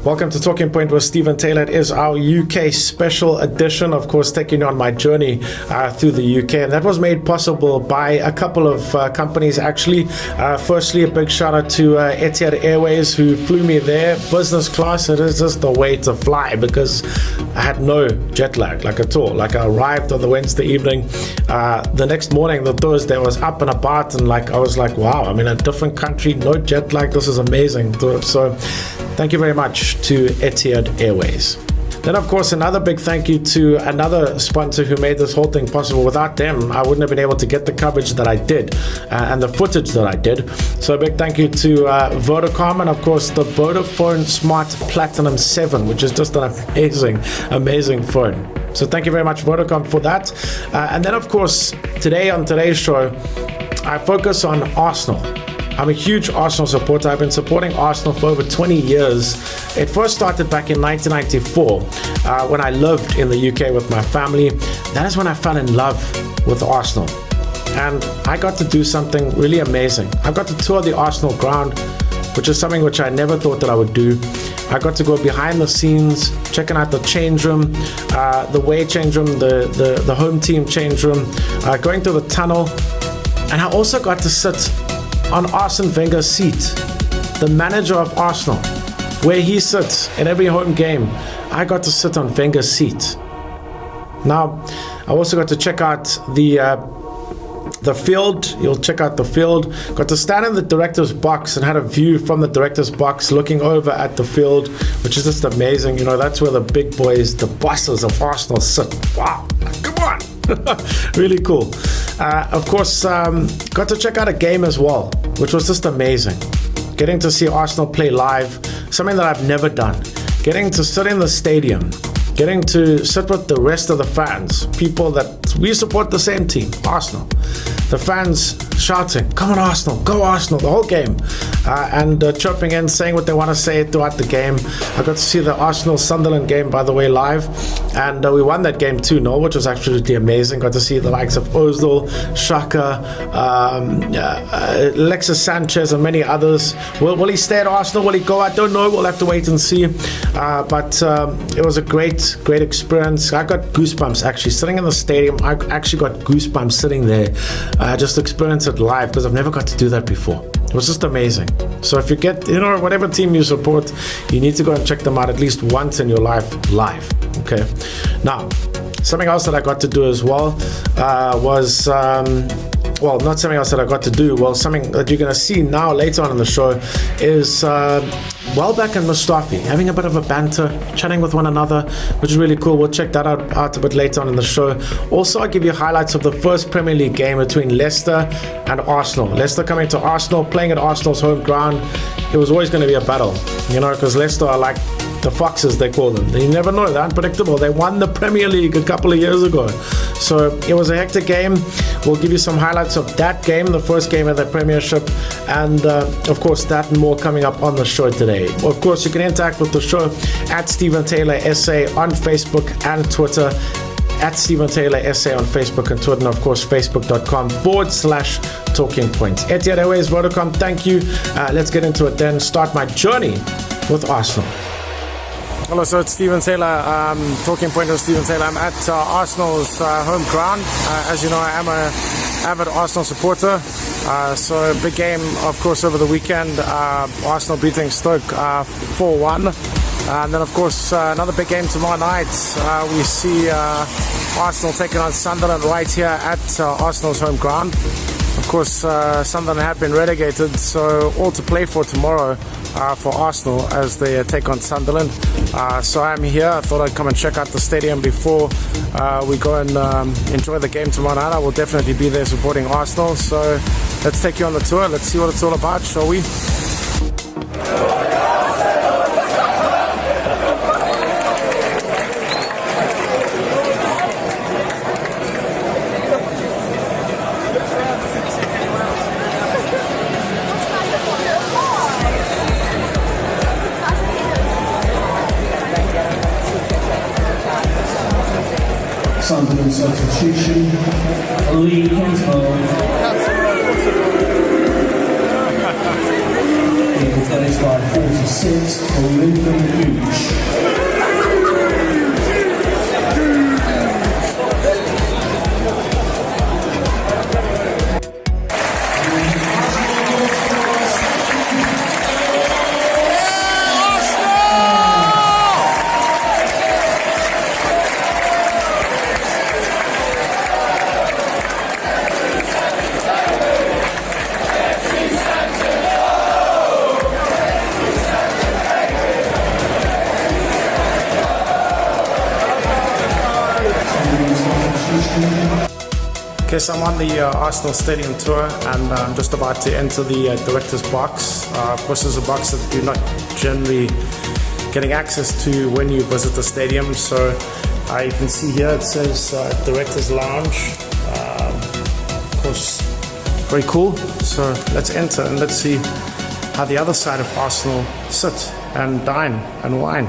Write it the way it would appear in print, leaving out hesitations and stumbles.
Welcome to Talking Point with Stephen Taylor. It is our UK special edition, of course, taking you on my journey through the UK. And that was made possible by a couple of companies, actually. Firstly, a big shout out to Etihad Airways, who flew me there. Business class, it is just the way to fly because I had no jet lag, like at all. Like I arrived on the Wednesday evening. The next morning, the Thursday, I was up and about, and I was like, wow, I'm in a different country, no jet lag. This is amazing. So thank you very much to Etihad Airways. Then, of course, another big thank you to another sponsor who made this whole thing possible. Without them, I wouldn't have been able to get the coverage that I did and the footage that I did. So a big thank you to Vodacom and, of course, the Vodafone Smart Platinum 7, which is just an amazing phone. So thank you very much, Vodacom, for that. And then, of course, today on today's show, I focus on Arsenal. I'm a huge Arsenal supporter. I've been supporting Arsenal for over 20 years. It first started back in 1994 when I lived in the UK with my family. That is when I fell in love with Arsenal. And I got to do something really amazing. I got to tour the Arsenal ground, which is something which I never thought that I would do. I got to go behind the scenes, checking out the change room, the away change room, the home team change room, going through the tunnel. And I also got to sit on Arsene Wenger's seat, the manager of Arsenal, where he sits in every home game. I got to sit on Wenger's seat. Now, I also got to check out the field. You'll check out the field. Got to stand in the director's box and had a view from the director's box looking over at the field, which is just amazing. You know, that's where the big boys, the bosses of Arsenal sit. Wow, come on. Really cool. Of course, got to check out a game as well, which was just amazing. Getting to see Arsenal play live, something that I've never done. Getting to sit in the stadium, getting to sit with the rest of the fans, people that we support the same team, Arsenal. The fans shouting, come on Arsenal, go Arsenal, the whole game. And chirping in, saying what they want to say throughout the game. I got to see the Arsenal-Sunderland game, by the way, live. And we won that game 2-0, which was absolutely amazing. Got to see the likes of Ozil, Xhaka, Alexis Sanchez, and many others. Will he stay at Arsenal? Will he go? I don't know. We'll have to wait and see. But it was a great experience. I got goosebumps, actually. Sitting in the stadium, I actually got goosebumps sitting there. Just experience it live, because I've never got to do that before. It was just amazing. So if you get, whatever team you support, you need to go and check them out at least once in your life live. Okay. Now, something else that I got to do as well was, not something else that I got to do. Well, something that you're going to see now later on in the show is Welbeck and Mustafi having a bit of a banter, chatting with one another, which is really cool. We'll check that out a bit later on in the show. Also, I'll give you highlights of the first Premier League game between Leicester and Arsenal. Leicester coming to Arsenal, playing at Arsenal's home ground. It was always going to be a battle, because Leicester are like the Foxes, they call them. You never know, they're unpredictable. They won the Premier League a couple of years ago. So it was a hectic game. We'll give you some highlights of that game, the first game of the Premiership, and of course that and more coming up on the show today. Of course, you can interact with the show at Stephen Taylor SA on Facebook and Twitter, at Stephen Taylor SA on Facebook and Twitter, and of course facebook.com/Talking Points. Etihad Airways, Vodacom, thank you. Let's get into it then. Start my journey with Arsenal. Hello, so it's Stephen Taylor, Talking Point with Stephen Taylor. I'm at Arsenal's home ground. As you know, I am an avid Arsenal supporter. So a big game, of course, over the weekend. Arsenal beating Stoke 4-1. And then, of course, another big game tomorrow night. We see Arsenal taking on Sunderland right here at Arsenal's home ground. Of course, Sunderland have been relegated, so all to play for tomorrow for Arsenal as they take on Sunderland. So I'm here. I thought I'd come and check out the stadium before we go and enjoy the game tomorrow night. I will definitely be there supporting Arsenal. So let's take you on the tour. Let's see what it's all about, shall we? Sunderland substitution, Lee Cosmo. replaced by 46, Olympian Gooch. Okay, so I'm on the Arsenal Stadium tour, and I'm just about to enter the director's box. Of course, there's a box that you're not generally getting access to when you visit the stadium. So you can see here it says Director's Lounge. Of course, very cool. So let's enter and let's see how the other side of Arsenal sit and dine and wine.